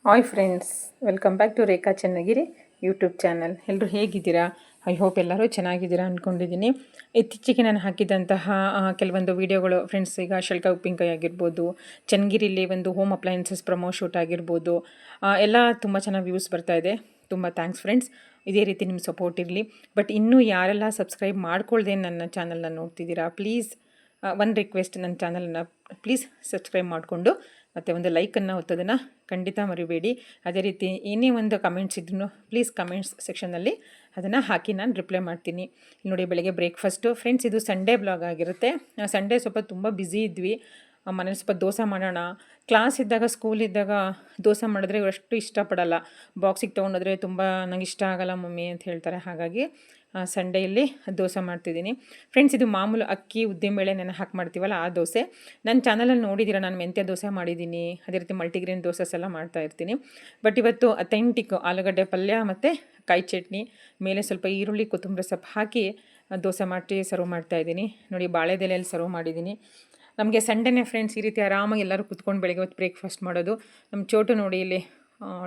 Hi friends, welcome back to Rekha Channagiri YouTube channel. ಎಲ್ಲರೂ ಹೇಗಿದ್ದೀರಾ? I hope ಎಲ್ಲರೂ ಚೆನ್ನಾಗಿದ್ದೀರಾ ಅಂದ್ಕೊಂಡಿದ್ದೀನಿ. ಇತ್ತೀಚೆಗೆ ನಾನು ಹಾಕಿದಂತಹ ಕೆಲವೊಂದು ವೀಡಿಯೋಗಳು ಫ್ರೆಂಡ್ಸ್, ಈಗ ಶಲ್ಕ ಉಪ್ಪಿನಕಾಯಿ ಆಗಿರ್ಬೋದು, ಚನ್ನಗಿರಿಲಿ ಒಂದು ಹೋಮ್ ಅಪ್ಲಯನ್ಸಸ್ ಪ್ರಮೋ ಶೂಟ್ ಆಗಿರ್ಬೋದು, ಎಲ್ಲ ತುಂಬ ಚೆನ್ನಾಗಿ ವ್ಯೂಸ್ ಬರ್ತಾಯಿದೆ. ತುಂಬ ಥ್ಯಾಂಕ್ಸ್ ಫ್ರೆಂಡ್ಸ್. ಇದೇ ರೀತಿ ನಿಮ್ಮ ಸಪೋರ್ಟ್ ಇರಲಿ. ಬಟ್ ಇನ್ನೂ ಯಾರೆಲ್ಲ ಸಬ್ಸ್ಕ್ರೈಬ್ ಮಾಡ್ಕೊಳ್ದೆ ನನ್ನ ಚಾನಲ್ನ ನೋಡ್ತಿದ್ದೀರಾ, ಪ್ಲೀಸ್ ಒಂದು ರಿಕ್ವೆಸ್ಟ್, ನನ್ನ ಚಾನಲನ್ನು ಪ್ಲೀಸ್ ಸಬ್ಸ್ಕ್ರೈಬ್ ಮಾಡಿಕೊಂಡು ಮತ್ತು ಒಂದು ಲೈಕನ್ನು ಒತ್ತೋದನ್ನು ಖಂಡಿತ ಮರಿಬೇಡಿ. ಅದೇ ರೀತಿ ಏನೇ ಒಂದು ಕಮೆಂಟ್ಸ್ ಇದ್ರೂ ಪ್ಲೀಸ್ ಕಮೆಂಟ್ಸ್ ಸೆಕ್ಷನಲ್ಲಿ ಅದನ್ನು ಹಾಕಿ ನಾನು ರಿಪ್ಲೈ ಮಾಡ್ತೀನಿ. ನೋಡಿ, ಬೆಳಗ್ಗೆ ಬ್ರೇಕ್ಫಾಸ್ಟು ಫ್ರೆಂಡ್ಸ್, ಇದು ಸಂಡೇ ಬ್ಲಾಗ್ ಆಗಿರುತ್ತೆ. ಸಂಡೇ ಸ್ವಲ್ಪ ತುಂಬ ಬ್ಯುಸಿ ಇದ್ವಿ. ಮನೇಲಿ ಸ್ವಲ್ಪ ದೋಸೆ ಮಾಡೋಣ. ಕ್ಲಾಸ್ ಇದ್ದಾಗ, ಸ್ಕೂಲ್ ಇದ್ದಾಗ ದೋಸೆ ಮಾಡಿದ್ರೆ ಅಷ್ಟು ಇಷ್ಟಪಡಲ್ಲ. ಬಾಕ್ಸಿಗೆ ತೊಗೊಂಡೋದ್ರೆ ತುಂಬ ನಂಗೆ ಇಷ್ಟ ಆಗಲ್ಲ ಮಮ್ಮಿ ಅಂತ ಹೇಳ್ತಾರೆ. ಹಾಗಾಗಿ ಸಂಡೇಯಲ್ಲಿ ದೋಸೆ ಮಾಡ್ತಿದ್ದೀನಿ ಫ್ರೆಂಡ್ಸ್. ಇದು ಮಾಮೂಲು ಅಕ್ಕಿ ಉದ್ದಿನಬೇಳೆ ನೆನೆ ಹಾಕಿ ಮಾಡ್ತೀವಲ್ಲ ಆ ದೋಸೆ. ನನ್ನ ಚಾನಲಲ್ಲಿ ನೋಡಿದ್ದೀರಾ, ನಾನು ಮೆಂತ್ಯ ದೋಸೆ ಮಾಡಿದ್ದೀನಿ, ಅದೇ ರೀತಿ ಮಲ್ಟಿಗ್ರೇನ್ ದೋಸೆಸ್ ಎಲ್ಲ ಮಾಡ್ತಾಯಿರ್ತೀನಿ. ಬಟ್ ಇವತ್ತು ಅಥೆಂಟಿಕ್ ಆಲೂಗಡ್ಡೆ ಪಲ್ಯ ಮತ್ತು ಕಾಯಿ ಚಟ್ನಿ ಮೇಲೆ ಸ್ವಲ್ಪ ಈರುಳ್ಳಿ ಕೊತ್ತಂಬರಿ ಸೊಪ್ಪು ಹಾಕಿ ದೋಸೆ ಮಾಡಿ ಸರ್ವ್ ಮಾಡ್ತಾಯಿದ್ದೀನಿ. ನೋಡಿ, ಬಾಳೆದೆಲೆಯಲ್ಲಿ ಸರ್ವ್ ಮಾಡಿದ್ದೀನಿ. ನಮಗೆ ಸಂಡೇನೇ ಫ್ರೆಂಡ್ಸ್ ಈ ರೀತಿ ಆರಾಮಾಗಿ ಎಲ್ಲರೂ ಕುತ್ಕೊಂಡು ಬೆಳಗ್ಗೆ ಹೊತ್ತು ಬ್ರೇಕ್ಫಾಸ್ಟ್ ಮಾಡೋದು. ನಮ್ಮ ಚೋಟು ನೋಡಿ ಇಲ್ಲಿ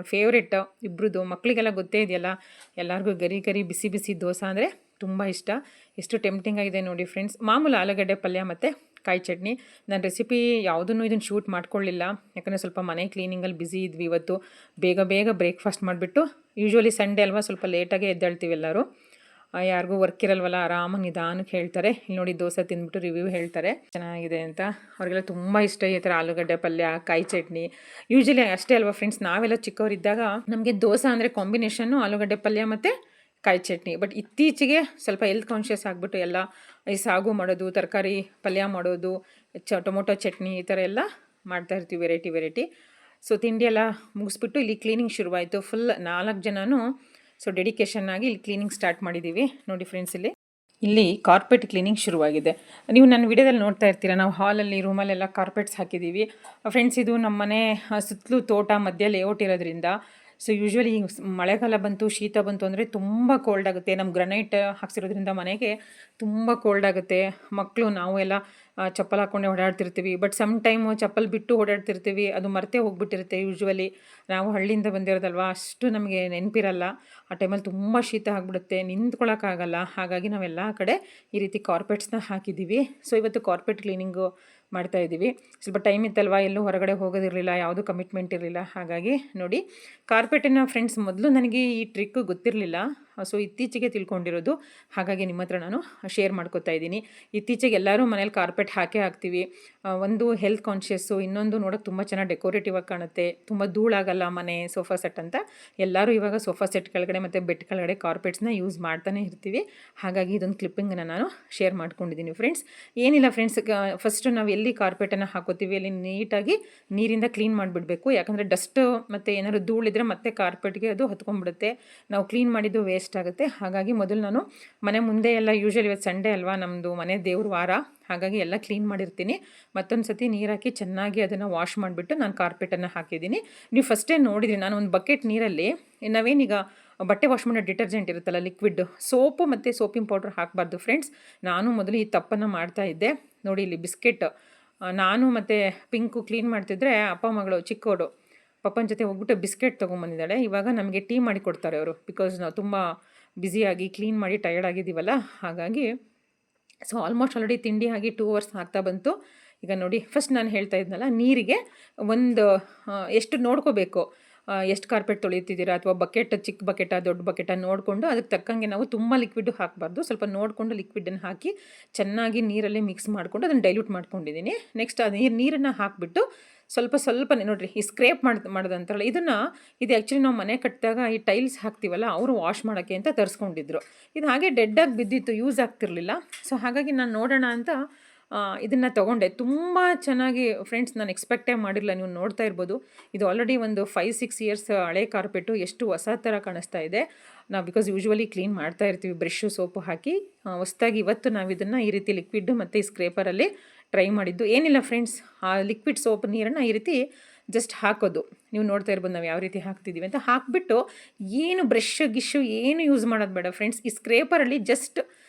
ಫೇವ್ರೆಟ್ ಇಬ್ಬರದು, ಮಕ್ಕಳಿಗೆಲ್ಲ ಗೊತ್ತೇ ಇದೆಯಲ್ಲ, ಎಲ್ಲರಿಗೂ ಗರಿ ಗರಿ ಬಿಸಿ ಬಿಸಿ ದೋಸೆ ಅಂದರೆ ತುಂಬ ಇಷ್ಟ. ಎಷ್ಟು ಟೆಂಪ್ಟಿಂಗ್ ಆಗಿದೆ ನೋಡಿ ಫ್ರೆಂಡ್ಸ್. ಮಾಮೂಲು ಆಲೂಗಡ್ಡೆ ಪಲ್ಯ ಮತ್ತು ಕಾಯಿ ಚಟ್ನಿ. ನಾನು ರೆಸಿಪಿ ಯಾವುದನ್ನು ಇದನ್ನು ಶೂಟ್ ಮಾಡ್ಕೊಳ್ಳಿಲ್ಲ, ಯಾಕಂದರೆ ಸ್ವಲ್ಪ ಮನೆ ಕ್ಲೀನಿಂಗಲ್ಲಿ ಬ್ಯುಸಿ ಇದ್ವಿ ಇವತ್ತು. ಬೇಗ ಬೇಗ ಬ್ರೇಕ್ಫಾಸ್ಟ್ ಮಾಡಿಬಿಟ್ಟು, ಯೂಶ್ವಲಿ ಸಂಡೇ ಅಲ್ವಾ ಸ್ವಲ್ಪ ಲೇಟಾಗೆ ಎದ್ದೇಳ್ತೀವಿ ಎಲ್ಲರೂ. ಯಾರಿಗೂ ವರ್ಕ್ ಇರಲ್ವಲ್ಲ, ಆರಾಮಾಗಿ ನಿಧಾನಕ್ಕೆ ಹೇಳ್ತಾರೆ. ಇಲ್ಲಿ ನೋಡಿ, ದೋಸೆ ತಿಂದ್ಬಿಟ್ಟು ರಿವ್ಯೂ ಹೇಳ್ತಾರೆ ಚೆನ್ನಾಗಿದೆ ಅಂತ. ಅವ್ರಿಗೆಲ್ಲ ತುಂಬ ಇಷ್ಟ ಈ ಥರ ಆಲೂಗಡ್ಡೆ ಪಲ್ಯ, ಕಾಯಿ ಚಟ್ನಿ. ಯೂಶ್ವಲಿ ಅಷ್ಟೇ ಅಲ್ವಾ ಫ್ರೆಂಡ್ಸ್, ನಾವೆಲ್ಲ ಚಿಕ್ಕವರಿದ್ದಾಗ ನಮಗೆ ದೋಸೆ ಅಂದರೆ ಕಾಂಬಿನೇಷನ್ನು ಆಲೂಗಡ್ಡೆ ಪಲ್ಯ ಮತ್ತು ಕಾಯಿ ಚಟ್ನಿ. ಬಟ್ ಇತ್ತೀಚೆಗೆ ಸ್ವಲ್ಪ ಹೆಲ್ತ್ ಕಾನ್ಷಿಯಸ್ ಆಗಿಬಿಟ್ಟು ಎಲ್ಲ ಈ ಸಾಗು ಮಾಡೋದು, ತರಕಾರಿ ಪಲ್ಯ ಮಾಡೋದು, ಟೊಮೊಟೊ ಚಟ್ನಿ ಈ ಥರ ಎಲ್ಲ ಮಾಡ್ತಾಯಿರ್ತೀವಿ, ವೆರೈಟಿ. ಸೊ ತಿಂಡಿ ಎಲ್ಲ ಮುಗಿಸ್ಬಿಟ್ಟು ಇಲ್ಲಿ ಕ್ಲೀನಿಂಗ್ ಶುರುವಾಯಿತು. ಫುಲ್ 4 ಜನನೂ ಸೊ ಡೆಡಿಕೇಶನ್ ಆಗಿ ಇಲ್ಲಿ ಕ್ಲೀನಿಂಗ್ ಸ್ಟಾರ್ಟ್ ಮಾಡಿದ್ದೀವಿ. ನೋಡಿ ಫ್ರೆಂಡ್ಸ್, ಇಲ್ಲಿ ಕಾರ್ಪೆಟ್ ಕ್ಲೀನಿಂಗ್ ಶುರುವಾಗಿದೆ. ನೀವು ನನ್ನ ವಿಡಿಯೋದಲ್ಲಿ ನೋಡ್ತಾ ಇರ್ತೀರ, ನಾವು ಹಾಲಲ್ಲಿ ರೂಮಲ್ಲೆಲ್ಲ ಕಾರ್ಪೆಟ್ಸ್ ಹಾಕಿದ್ದೀವಿ ಫ್ರೆಂಡ್ಸ್. ಇದು ನಮ್ಮ ಮನೆ ಸುತ್ತಲೂ ತೋಟ ಮಧ್ಯೆ ಲೇಔಟ್ ಇರೋದ್ರಿಂದ ಸೊ ಯೂಶ್ವಲಿ ಮಳೆಗಾಲ ಬಂತು, ಶೀತ ಬಂತು ಅಂದರೆ ತುಂಬ ಕೋಲ್ಡ್ ಆಗುತ್ತೆ. ನಮ್ಮ ಗ್ರನೈಟ್ ಹಾಕ್ಸಿರೋದ್ರಿಂದ ಮನೆಗೆ ತುಂಬ ಕೋಲ್ಡ್ ಆಗುತ್ತೆ. ಮಕ್ಕಳು ನಾವು ಎಲ್ಲ ಚಪ್ಪಲ್ ಹಾಕ್ಕೊಂಡೆ ಓಡಾಡ್ತಿರ್ತೀವಿ. ಬಟ್ ಸಮ್ ಟೈಮು ಚಪ್ಪಲ್ ಬಿಟ್ಟು ಓಡಾಡ್ತಿರ್ತೀವಿ, ಅದು ಮರೆತೇ ಹೋಗ್ಬಿಟ್ಟಿರುತ್ತೆ. ಯೂಶ್ವಲಿ ನಾವು ಹಳ್ಳಿಯಿಂದ ಬಂದಿರೋದಲ್ವ, ಅಷ್ಟು ನಮಗೆ ನೆನಪಿರಲ್ಲ. ಆ ಟೈಮಲ್ಲಿ ತುಂಬ ಶೀತ ಆಗಿಬಿಡುತ್ತೆ, ನಿಂತ್ಕೊಳ್ಳೋಕ್ಕಾಗಲ್ಲ. ಹಾಗಾಗಿ ನಾವೆಲ್ಲ ಕಡೆ ಈ ರೀತಿ ಕಾರ್ಪೆಟ್ಸ್ನ ಹಾಕಿದ್ದೀವಿ. ಸೊ ಇವತ್ತು ಕಾರ್ಪೆಟ್ ಕ್ಲೀನಿಂಗು ಮಾಡ್ತಾಯಿದ್ದೀವಿ. ಸ್ವಲ್ಪ ಟೈಮ್ ಇತ್ತಲ್ವ, ಎಲ್ಲೂ ಹೊರಗಡೆ ಹೋಗೋದಿರಲಿಲ್ಲ, ಯಾವುದೂ ಕಮಿಟ್ಮೆಂಟ್ ಇರಲಿಲ್ಲ. ಹಾಗಾಗಿ ನೋಡಿ, ಕಾರ್ಪೆಟನ್ನು ಫ್ರೆಂಡ್ಸ್ ಮೊದಲು ನನಗೆ ಈ ಟ್ರಿಕ್ ಗೊತ್ತಿರಲಿಲ್ಲ. ಸೊ ಇತ್ತೀಚೆಗೆ ತಿಳ್ಕೊಂಡಿರೋದು. ಹಾಗಾಗಿ ನಿಮ್ಮ ಹತ್ರ ನಾನು ಶೇರ್ ಮಾಡ್ಕೊತಾ ಇದ್ದೀನಿ. ಇತ್ತೀಚೆಗೆ ಎಲ್ಲರೂ ಮನೇಲಿ ಕಾರ್ಪೆಟ್ ಹಾಕ್ತೀವಿ. ಒಂದು ಹೆಲ್ತ್ ಕಾನ್ಷಿಯಸ್ಸು, ಇನ್ನೊಂದು ನೋಡೋಕೆ ತುಂಬ ಚೆನ್ನಾಗಿ ಡೆಕೋರೇಟಿವ್ ಆಗಿ ಕಾಣುತ್ತೆ, ತುಂಬ ಧೂಳಾಗಲ್ಲ ಮನೆ. ಸೋಫಾ ಸೆಟ್ ಅಂತ ಎಲ್ಲರೂ ಇವಾಗ ಸೋಫಾ ಸೆಟ್ ಕೆಳಗಡೆ ಮತ್ತು ಬೆಡ್ ಕೆಳಗಡೆ ಕಾರ್ಪೆಟ್ಸ್ನ ಯೂಸ್ ಮಾಡ್ತಾನೆ ಇರ್ತೀವಿ. ಹಾಗಾಗಿ ಇದೊಂದು ಕ್ಲಿಪ್ಪಿಂಗನ್ನು ನಾನು ಶೇರ್ ಮಾಡ್ಕೊಂಡಿದ್ದೀನಿ ಫ್ರೆಂಡ್ಸ್. ಏನಿಲ್ಲ ಫ್ರೆಂಡ್ಸ್, ಫಸ್ಟು ನಾವು ಎಲ್ಲಿ ಕಾರ್ಪೆಟನ್ನು ಹಾಕೋತೀವಿ ಅಲ್ಲಿ ನೀಟಾಗಿ ನೀರಿಂದ ಕ್ಲೀನ್ ಮಾಡಿಬಿಡಬೇಕು. ಯಾಕಂದರೆ ಡಸ್ಟು ಮತ್ತು ಏನಾದ್ರು ಧೂಳಿದ್ರೆ ಮತ್ತೆ ಕಾರ್ಪೆಟ್ಗೆ ಅದು ಹತ್ಕೊಂಡ್ಬಿಡುತ್ತೆ, ನಾವು ಕ್ಲೀನ್ ಮಾಡಿದ್ದು ವೇಸ್ಟ್ ಆಗುತ್ತೆ. ಹಾಗಾಗಿ ಮೊದಲು ನಾನು ಮನೆ ಮುಂದೆ ಎಲ್ಲ, ಯೂಶ್ವಲಿ ಇವತ್ತು ಸಂಡೇ ಅಲ್ವಾ, ನಮ್ಮದು ಮನೆ ದೇವ್ರ ವಾರ, ಹಾಗಾಗಿ ಎಲ್ಲ ಕ್ಲೀನ್ ಮಾಡಿರ್ತೀನಿ. ಮತ್ತೊಂದು ಸತಿ ನೀರು ಹಾಕಿ ಚೆನ್ನಾಗಿ ಅದನ್ನು ವಾಶ್ ಮಾಡಿಬಿಟ್ಟು ನಾನು ಕಾರ್ಪೆಟನ್ನು ಹಾಕಿದ್ದೀನಿ. ನೀವು ಫಸ್ಟೇ ನೋಡಿದ್ರಿ, ನಾನು ಒಂದು ಬಕೆಟ್ ನೀರಲ್ಲಿ, ನಾವೇನೀಗ ಬಟ್ಟೆ ವಾಶ್ ಮಾಡೋ ಡಿಟರ್ಜೆಂಟ್ ಇರುತ್ತಲ್ಲ ಲಿಕ್ವಿಡ್, ಸೋಪು ಮತ್ತು ಸೋಪಿಂಗ್ ಪೌಡ್ರ್ ಹಾಕಬಾರ್ದು ಫ್ರೆಂಡ್ಸ್. ನಾನು ಮೊದಲು ಈ ತಪ್ಪನ್ನು ಮಾಡ್ತಾಯಿದ್ದೆ. ನೋಡಿ, ಇಲ್ಲಿ ಬಿಸ್ಕೆಟ್, ನಾನು ಮತ್ತು ಪಿಂಕು ಕ್ಲೀನ್ ಮಾಡ್ತಿದ್ರೆ ಅಪ್ಪ ಮಗಳು ಚಿಕ್ಕೋಡು ಪಪ್ಪನ ಜೊತೆ ಹೋಗ್ಬಿಟ್ಟು ಬಿಸ್ಕೆಟ್ ತೊಗೊಂಬಂದಿದ್ದಾಳೆ. ಇವಾಗ ನಮಗೆ ಟೀ ಮಾಡಿ ಕೊಡ್ತಾರೆ ಅವರು, ಬಿಕಾಸ್ ನಾವು ತುಂಬ ಬ್ಯುಸಿಯಾಗಿ ಕ್ಲೀನ್ ಮಾಡಿ ಟಯರ್ಡ್ ಆಗಿದ್ದೀವಲ್ಲ. ಹಾಗಾಗಿ ಸೊ ಆಲ್ಮೋಸ್ಟ್ ಆಲ್ರೆಡಿ ತಿಂಡಿ ಆಗಿ 2 ಅವರ್ಸ್ ಆಗ್ತಾ ಬಂತು. ಈಗ ನೋಡಿ, ಫಸ್ಟ್ ನಾನು ಹೇಳ್ತಾ ಇದ್ನಲ್ಲ, ನೀರಿಗೆ ಒಂದು ಎಷ್ಟು ನೋಡ್ಕೋಬೇಕು, ಎಷ್ಟು ಕಾರ್ಪೆಟ್ ತೊಳಿತಿದ್ದೀರಾ, ಅಥವಾ ಬಕೆಟ್ ಚಿಕ್ಕ ಬಕೆಟ ದೊಡ್ಡ ಬಕೆಟ ನೋಡಿಕೊಂಡು ಅದಕ್ಕೆ ತಕ್ಕಂಗೆ ನಾವು ತುಂಬ ಲಿಕ್ವಿಡು ಹಾಕಬಾರ್ದು. ಸ್ವಲ್ಪ ನೋಡಿಕೊಂಡು ಲಿಕ್ವಿಡನ್ನು ಹಾಕಿ ಚೆನ್ನಾಗಿ ನೀರಲ್ಲಿ ಮಿಕ್ಸ್ ಮಾಡಿಕೊಂಡು ಅದನ್ನು ಡೈಲ್ಯೂಟ್ ಮಾಡ್ಕೊಂಡಿದ್ದೀನಿ. ನೆಕ್ಸ್ಟ್ ಅದು ನೀರನ್ನು ಹಾಕಿಬಿಟ್ಟು ಸ್ವಲ್ಪ ನೋಡಿರಿ, ಈ ಸ್ಕ್ರೇಪ್ ಮಾಡೋದಂತಾರಲ್ಲ, ಇದು ಆ್ಯಕ್ಚುಲಿ ನಾವು ಮನೆ ಕಟ್ಟಿದಾಗ ಈ ಟೈಲ್ಸ್ ಹಾಕ್ತೀವಲ್ಲ, ಅವರು ವಾಶ್ ಮಾಡೋಕ್ಕೆ ಅಂತ ತರಿಸ್ಕೊಂಡಿದ್ರು. ಇದು ಹಾಗೆ ಡೆಡ್ಡಾಗಿ ಬಿದ್ದಿತ್ತು, ಯೂಸ್ ಆಗ್ತಿರಲಿಲ್ಲ. ಸೊ ಹಾಗಾಗಿ ನಾನು ನೋಡೋಣ ಅಂತ ಇದನ್ನು ತೊಗೊಂಡೆ. ತುಂಬ ಚೆನ್ನಾಗಿ ಫ್ರೆಂಡ್ಸ್, ನಾನು ಎಕ್ಸ್ಪೆಕ್ಟೇ ಮಾಡಿರಲಿಲ್ಲ. ನೀವು ನೋಡ್ತಾ ಇರ್ಬೋದು, ಇದು ಆಲ್ರೆಡಿ ಒಂದು 5-6 ಇಯರ್ಸ್ ಹಳೆ ಕಾರ್ಪೆಟು, ಎಷ್ಟು ಹೊಸ ಥರ ಕಾಣಿಸ್ತಾ ಇದೆ. ನಾವು ಬಿಕಾಸ್ ಯೂಶ್ವಲಿ ಕ್ಲೀನ್ ಮಾಡ್ತಾ ಇರ್ತೀವಿ ಬ್ರಷು ಸೋಪು ಹಾಕಿ. ಹೊಸದಾಗಿ ಇವತ್ತು ನಾವು ಇದನ್ನು ಈ ರೀತಿ ಲಿಕ್ವಿಡ್ ಮತ್ತು ಈ ಸ್ಕ್ರೇಪರಲ್ಲಿ ಟ್ರೈ ಮಾಡಿದ್ದು. ಏನಿಲ್ಲ ಫ್ರೆಂಡ್ಸ್, ಆ ಲಿಕ್ವಿಡ್ ಸೋಪ್ ನೀರನ್ನು ಈ ರೀತಿ ಜಸ್ಟ್ ಹಾಕೋದು. ನೀವು ನೋಡ್ತಾ ಇರ್ಬೋದು ನಾವು ಯಾವ ರೀತಿ ಹಾಕ್ತಿದ್ದೀವಿ ಅಂತ. ಹಾಕಿಬಿಟ್ಟು ಏನು ಗಿಶ್ಶು ಏನು ಯೂಸ್ ಮಾಡೋದು ಬೇಡ ಫ್ರೆಂಡ್ಸ್. ಈ ಸ್ಕ್ರೇಪರಲ್ಲಿ ಜಸ್ಟ್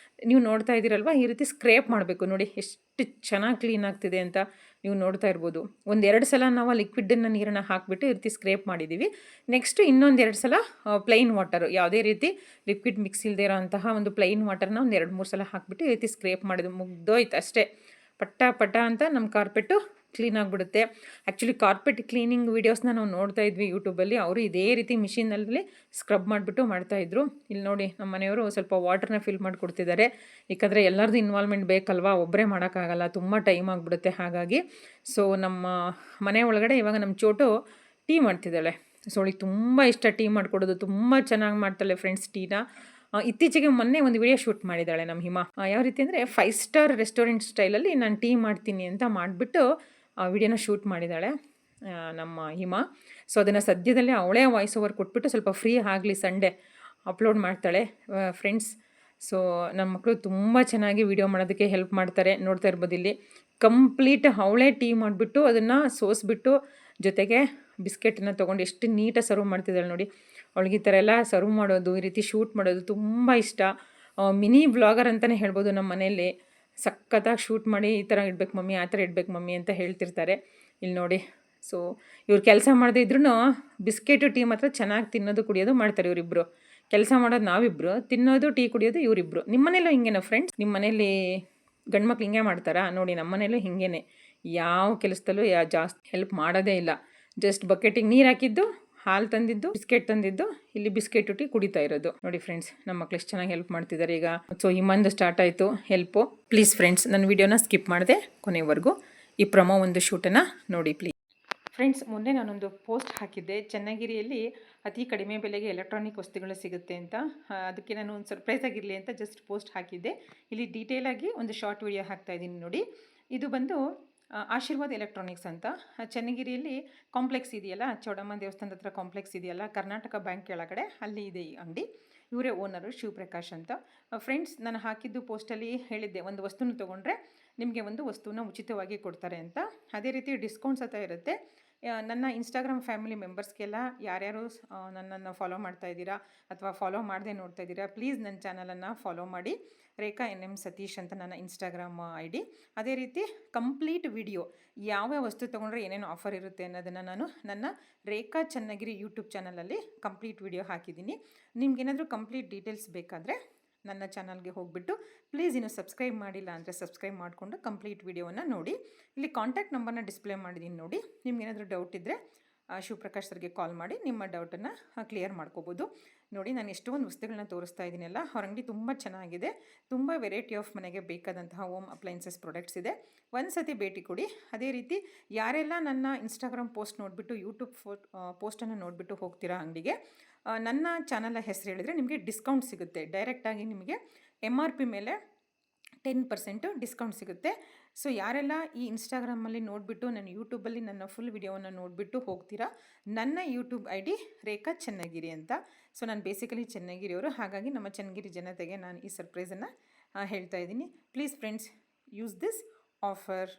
ನೀವು ನೋಡ್ತಾ ಇದ್ದೀರಲ್ವ, ಈ ರೀತಿ ಸ್ಕ್ರೇಪ್ ಮಾಡಬೇಕು. ನೋಡಿ ಎಷ್ಟು ಚೆನ್ನಾಗಿ ಕ್ಲೀನ್ ಆಗ್ತಿದೆ ಅಂತ. ನೀವು ನೋಡ್ತಾ ಇರ್ಬೋದು. 1-2 ಸಲ ನಾವು ಆ ಲಿಕ್ವಿಡನ್ನು ನೀರನ್ನು ಹಾಕಿಬಿಟ್ಟು ಈ ರೀತಿ ಸ್ಕ್ರೇಪ್ ಮಾಡಿದ್ದೀವಿ. ನೆಕ್ಸ್ಟ್ ಇನ್ನೊಂದು 2 ಸಲ ಪ್ಲೈನ್ ವಾಟರು, ಯಾವುದೇ ರೀತಿ ಲಿಕ್ವಿಡ್ ಮಿಕ್ಸ್ ಇಲ್ಲದೆ ಇರೋಂತಹ ಒಂದು ಪ್ಲೈನ್ ವಾಟರ್ನ ಒಂದು 2-3 ಸಲ ಹಾಕಿಬಿಟ್ಟು ಈ ರೀತಿ ಸ್ಕ್ರೇಪ್ ಮಾಡಿದ್ದು ಮುಗ್ದೋಯ್ತು ಅಷ್ಟೇ. ಪಟ್ಟ ಪಟ ಅಂತ ನಮ್ಮ ಕಾರ್ಪೆಟ್ಟು ಕ್ಲೀನ್ ಆಗಿಬಿಡುತ್ತೆ. ಆ್ಯಕ್ಚುಲಿ ಕಾರ್ಪೆಟ್ ಕ್ಲೀನಿಂಗ್ ವೀಡಿಯೋಸ್ನ ನಾವು ನೋಡ್ತಾ ಇದ್ವಿ ಯೂಟ್ಯೂಬಲ್ಲಿ. ಅವರು ಇದೇ ರೀತಿ ಮಿಷಿನಲ್ಲಿ ಸ್ಕ್ರಬ್ ಮಾಡಿಬಿಟ್ಟು ಮಾಡ್ತಾಯಿದ್ರು. ಇಲ್ಲಿ ನೋಡಿ ನಮ್ಮ ಮನೆಯವರು ಸ್ವಲ್ಪ ವಾಟರ್ನ ಫಿಲ್ ಮಾಡಿಕೊಡ್ತಿದ್ದಾರೆ. ಯಾಕಂದರೆ ಎಲ್ಲರದ್ದು ಇನ್ವಾಲ್ವ್ಮೆಂಟ್ ಬೇಕಲ್ವಾ, ಒಬ್ಬರೇ ಮಾಡೋಕ್ಕಾಗಲ್ಲ, ತುಂಬ ಟೈಮ್ ಆಗಿಬಿಡುತ್ತೆ. ಹಾಗಾಗಿ ಸೊ ನಮ್ಮ ಮನೆ ಒಳಗಡೆ ಇವಾಗ ನಮ್ಮ ಚೋಟು ಟೀ ಮಾಡ್ತಿದ್ದಾಳೆ. ಸೊ ಅವಳಿಗೆ ತುಂಬ ಇಷ್ಟ ಟೀ ಮಾಡಿಕೊಡೋದು, ತುಂಬ ಚೆನ್ನಾಗಿ ಮಾಡ್ತಾಳೆ ಫ್ರೆಂಡ್ಸ್ ಟೀನ. ಇತ್ತೀಚೆಗೆ ಮೊನ್ನೆ ಒಂದು ವಿಡಿಯೋ ಶೂಟ್ ಮಾಡಿದ್ದಾಳೆ ನಮ್ಮ ಹಿಮ. ಯಾವ ರೀತಿ ಅಂದರೆ 5 ಸ್ಟಾರ್ ರೆಸ್ಟೋರೆಂಟ್ ಸ್ಟೈಲಲ್ಲಿ ನಾನು ಟೀ ಮಾಡ್ತೀನಿ ಅಂತ ಮಾಡಿಬಿಟ್ಟು ವಿಡಿಯೋನ ಶೂಟ್ ಮಾಡಿದ್ದಾಳೆ ನಮ್ಮ ಹಿಮ. ಸೊ ಅದನ್ನು ಸದ್ಯದಲ್ಲೇ ಅವಳೇ ವಾಯ್ಸ್ ಓವರ್ ಕೊಟ್ಬಿಟ್ಟು ಸ್ವಲ್ಪ ಫ್ರೀ ಆಗಲಿ ಸಂಡೇ ಅಪ್ಲೋಡ್ ಮಾಡ್ತಾಳೆ ಫ್ರೆಂಡ್ಸ್. ಸೊ ನಮ್ಮ ಮಕ್ಕಳು ತುಂಬ ಚೆನ್ನಾಗಿ ವಿಡಿಯೋ ಮಾಡೋದಕ್ಕೆ ಹೆಲ್ಪ್ ಮಾಡ್ತಾರೆ. ನೋಡ್ತಾ ಇರ್ಬೋದು ಇಲ್ಲಿ ಕಂಪ್ಲೀಟ್ ಅವಳೇ ಟೀ ಮಾಡಿಬಿಟ್ಟು ಅದನ್ನು ಸೋಸ್ಬಿಟ್ಟು ಜೊತೆಗೆ ಬಿಸ್ಕೆಟನ್ನು ತೊಗೊಂಡು ಎಷ್ಟು ನೀಟಾಗಿ ಸರ್ವ್ ಮಾಡ್ತಿದ್ದಾಳೆ ನೋಡಿ. ಅವಳಿಗೆ ಈ ಥರ ಎಲ್ಲ ಸರ್ವ್ ಮಾಡೋದು, ಈ ರೀತಿ ಶೂಟ್ ಮಾಡೋದು ತುಂಬ ಇಷ್ಟ. ಮಿನಿ ವ್ಲಾಗರ್ ಅಂತಲೇ ಹೇಳ್ಬೋದು. ನಮ್ಮ ಮನೆಯಲ್ಲಿ ಸಖತ್ತಾಗಿ ಶೂಟ್ ಮಾಡಿ ಈ ಥರ ಇಡ್ಬೇಕು ಮಮ್ಮಿ, ಆ ಥರ ಇಡ್ಬೇಕು ಮಮ್ಮಿ ಅಂತ ಹೇಳ್ತಿರ್ತಾರೆ. ಇಲ್ಲಿ ನೋಡಿ, ಸೊ ಇವ್ರು ಕೆಲಸ ಮಾಡದೇ ಇದ್ರೂ ಬಿಸ್ಕೆಟು ಟೀ ಮಾತ್ರ ಚೆನ್ನಾಗಿ ತಿನ್ನೋದು ಕುಡಿಯೋದು ಮಾಡ್ತಾರೆ ಇವರಿಬ್ಬರು. ಕೆಲಸ ಮಾಡೋದು ನಾವಿಬ್ಬರು, ತಿನ್ನೋದು ಟೀ ಕುಡಿಯೋದು ಇವರಿಬ್ಬರು. ನಿಮ್ಮ ಮನೇಲೂ ಹಿಂಗೇನೋ ಫ್ರೆಂಡ್ಸ್? ನಿಮ್ಮ ಮನೇಲಿ ಗಂಡು ಮಕ್ಳು ಹಿಂಗೆ ಮಾಡ್ತಾರಾ? ನೋಡಿ ನಮ್ಮ ಮನೇಲೂ ಹಿಂಗೇ, ಯಾವ ಕೆಲಸದಲ್ಲೂ ಜಾಸ್ತಿ ಹೆಲ್ಪ್ ಮಾಡೋದೇ ಇಲ್ಲ. ಜಸ್ಟ್ ಬಕೆಟಿಗೆ ನೀರು ಹಾಕಿದ್ದು, ಹಾಲು ತಂದಿದ್ದು, ಬಿಸ್ಕೆಟ್ ತಂದಿದ್ದು, ಇಲ್ಲಿ ಬಿಸ್ಕೆಟ್ ಟೀ ಕುಡಿತಾ ಇರೋದು. ನೋಡಿ ಫ್ರೆಂಡ್ಸ್, ನಮ್ಮ ಮಕ್ಳು ಎಷ್ಟು ಚೆನ್ನಾಗಿ ಹೆಲ್ಪ್ ಮಾಡ್ತಿದ್ದಾರೆ ಈಗ. ಸೊ ಹಿಮಂದು ಸ್ಟಾರ್ಟ್ ಆಯಿತು ಹೆಲ್ಪು. ಪ್ಲೀಸ್ ಫ್ರೆಂಡ್ಸ್, ನನ್ನ ವಿಡಿಯೋನ ಸ್ಕಿಪ್ ಮಾಡಿದೆ ಕೊನೆವರೆಗೂ ಈ ಪ್ರೊಮೋ ಒಂದು ಶೂಟನ್ನು ನೋಡಿ ಪ್ಲೀಸ್. ಫ್ರೆಂಡ್ಸ್, ಮೊನ್ನೆ ನಾನೊಂದು ಪೋಸ್ಟ್ ಹಾಕಿದ್ದೆ, ಚನ್ನಗಿರಿಯಲ್ಲಿ ಅತಿ ಕಡಿಮೆ ಬೆಲೆಗೆ ಎಲೆಕ್ಟ್ರಾನಿಕ್ ವಸ್ತುಗಳು ಸಿಗುತ್ತೆ ಅಂತ. ಅದಕ್ಕೆ ನಾನು ಒಂದು ಸರ್ಪ್ರೈಸ್ ಆಗಿರಲಿ ಅಂತ ಜಸ್ಟ್ ಪೋಸ್ಟ್ ಹಾಕಿದ್ದೆ. ಇಲ್ಲಿ ಡೀಟೇಲಾಗಿ ಒಂದು ಶಾರ್ಟ್ ವಿಡಿಯೋ ಹಾಕ್ತಾಯಿದ್ದೀನಿ ನೋಡಿ. ಇದು ಬಂದು ಆಶೀರ್ವಾದ್ ಎಲೆಕ್ಟ್ರಾನಿಕ್ಸ್ ಅಂತ ಚನ್ನಗಿರಿಯಲ್ಲಿ ಕಾಂಪ್ಲೆಕ್ಸ್ ಇದೆಯಲ್ಲ, ಚೌಡಮ್ಮ ದೇವಸ್ಥಾನದ ಹತ್ರ ಕಾಂಪ್ಲೆಕ್ಸ್ ಇದೆಯಲ್ಲ, ಕರ್ನಾಟಕ ಬ್ಯಾಂಕ್ ಕೆಳಗಡೆ, ಅಲ್ಲಿ ಇದೆ ಈ ಅಂಗಡಿ. ಇವರೇ ಓನರು, ಶಿವಪ್ರಕಾಶ್ ಅಂತ. ಫ್ರೆಂಡ್ಸ್, ನಾನು ಹಾಕಿದ್ದು ಪೋಸ್ಟಲ್ಲಿ ಹೇಳಿದ್ದೆ, ಒಂದು ವಸ್ತುನ ತೊಗೊಂಡ್ರೆ ನಿಮಗೆ ಒಂದು ವಸ್ತುನ ಉಚಿತವಾಗಿ ಕೊಡ್ತಾರೆ ಅಂತ. ಅದೇ ರೀತಿ ಡಿಸ್ಕೌಂಟ್ ಸಹ ಇರುತ್ತೆ. ನನ್ನ ಇನ್ಸ್ಟಾಗ್ರಾಮ್ ಫ್ಯಾಮಿಲಿ ಮೆಂಬರ್ಸ್ಗೆಲ್ಲ ಯಾರ್ಯಾರು ನನ್ನನ್ನು ಫಾಲೋ ಮಾಡ್ತಾ ಇದ್ದೀರಾ ಅಥವಾ ಫಾಲೋ ಮಾಡದೆ ನೋಡ್ತಾ ಇದ್ದೀರಾ, ಪ್ಲೀಸ್ ನನ್ನ ಚಾನಲನ್ನು ಫಾಲೋ ಮಾಡಿ. ರೇಖಾ NM ಸತೀಶ್ ಅಂತ ನನ್ನ ಇನ್ಸ್ಟಾಗ್ರಾಮ್ ID. ಅದೇ ರೀತಿ ಕಂಪ್ಲೀಟ್ ವಿಡಿಯೋ ಯಾವ ವಸ್ತು ತೊಗೊಂಡ್ರೆ ಏನೇನು ಆಫರ್ ಇರುತ್ತೆ ಅನ್ನೋದನ್ನು ನಾನು ನನ್ನ ರೇಖಾ ಚನ್ನಗಿರಿ ಯೂಟ್ಯೂಬ್ ಚಾನಲಲ್ಲಿ ಕಂಪ್ಲೀಟ್ ವಿಡಿಯೋ ಹಾಕಿದ್ದೀನಿ. ನಿಮ್ಗೇನಾದರೂ ಕಂಪ್ಲೀಟ್ ಡೀಟೇಲ್ಸ್ ಬೇಕಾದರೆ ನನ್ನ ಚಾನಲ್ಗೆ ಹೋಗಿಬಿಟ್ಟು ಪ್ಲೀಸ್ ಇನ್ನೂ ಸಬ್ಸ್ಕ್ರೈಬ್ ಮಾಡಿಲ್ಲ ಅಂದರೆ ಸಬ್ಸ್ಕ್ರೈಬ್ ಮಾಡಿಕೊಂಡು ಕಂಪ್ಲೀಟ್ ವಿಡಿಯೋವನ್ನು ನೋಡಿ. ಇಲ್ಲಿ ಕಾಂಟ್ಯಾಕ್ಟ್ ನಂಬರ್ನ ಡಿಸ್ಪ್ಲೇ ಮಾಡಿದ್ದೀನಿ ನೋಡಿ. ನಿಮ್ಗೇನಾದರೂ ಡೌಟ್ ಇದ್ದರೆ ಶಿವಪ್ರಕಾಶ್ ಸರ್ಗೆ ಕಾಲ್ ಮಾಡಿ ನಿಮ್ಮ ಡೌಟನ್ನು ಕ್ಲಿಯರ್ ಮಾಡ್ಕೋಬೋದು. ನೋಡಿ, ನಾನು ಎಷ್ಟೊಂದು ವಸ್ತುಗಳನ್ನ ತೋರಿಸ್ತಾ ಇದ್ದೀನಲ್ಲ, ಅವ್ರ ಅಂಗಡಿ ತುಂಬ ಚೆನ್ನಾಗಿದೆ. ತುಂಬ ವೆರೈಟಿ ಆಫ್ ಮನೆಗೆ ಬೇಕಾದಂತಹ ಹೋಮ್ ಅಪ್ಲೈನ್ಸಸ್ ಪ್ರಾಡಕ್ಟ್ಸ್ ಇದೆ. ಒಂದು ಸತಿ ಭೇಟಿ ಕೊಡಿ. ಅದೇ ರೀತಿ ಯಾರೆಲ್ಲ ನನ್ನ ಇನ್ಸ್ಟಾಗ್ರಾಮ್ ಪೋಸ್ಟ್ ನೋಡಿಬಿಟ್ಟು ಯೂಟ್ಯೂಬ್ ಪೋಸ್ಟನ್ನು ನೋಡಿಬಿಟ್ಟು ಹೋಗ್ತೀರಾ ಅಂಗಡಿಗೆ, ನನ್ನ ಚಾನಲ್ ಹೆಸರು ಹೇಳಿದರೆ ನಿಮಗೆ ಡಿಸ್ಕೌಂಟ್ ಸಿಗುತ್ತೆ. ಡೈರೆಕ್ಟಾಗಿ ನಿಮಗೆ MRP ಮೇಲೆ 10% ಡಿಸ್ಕೌಂಟ್ ಸಿಗುತ್ತೆ. ಸೊ ಯಾರೆಲ್ಲ ಈ ಇನ್ಸ್ಟಾಗ್ರಾಮಲ್ಲಿ ನೋಡಿಬಿಟ್ಟು ನನ್ನ ಯೂಟ್ಯೂಬಲ್ಲಿ ನನ್ನ ಫುಲ್ ವಿಡಿಯೋವನ್ನು ನೋಡಿಬಿಟ್ಟು ಹೋಗ್ತೀರಾ, ನನ್ನ ಯೂಟ್ಯೂಬ್ ID ರೇಖಾ ಚನ್ನಗಿರಿ ಅಂತ. ಸೊ ನಾನು ಬೇಸಿಕಲಿ ಚನ್ನಗಿರಿಯವರು, ಹಾಗಾಗಿ ನಮ್ಮ ಚನ್ನಗಿರಿ ಜನತೆಗೆ ನಾನು ಈ ಸರ್ಪ್ರೈಸನ್ನು ಹೇಳ್ತಾ ಇದ್ದೀನಿ. Please friends, use this offer.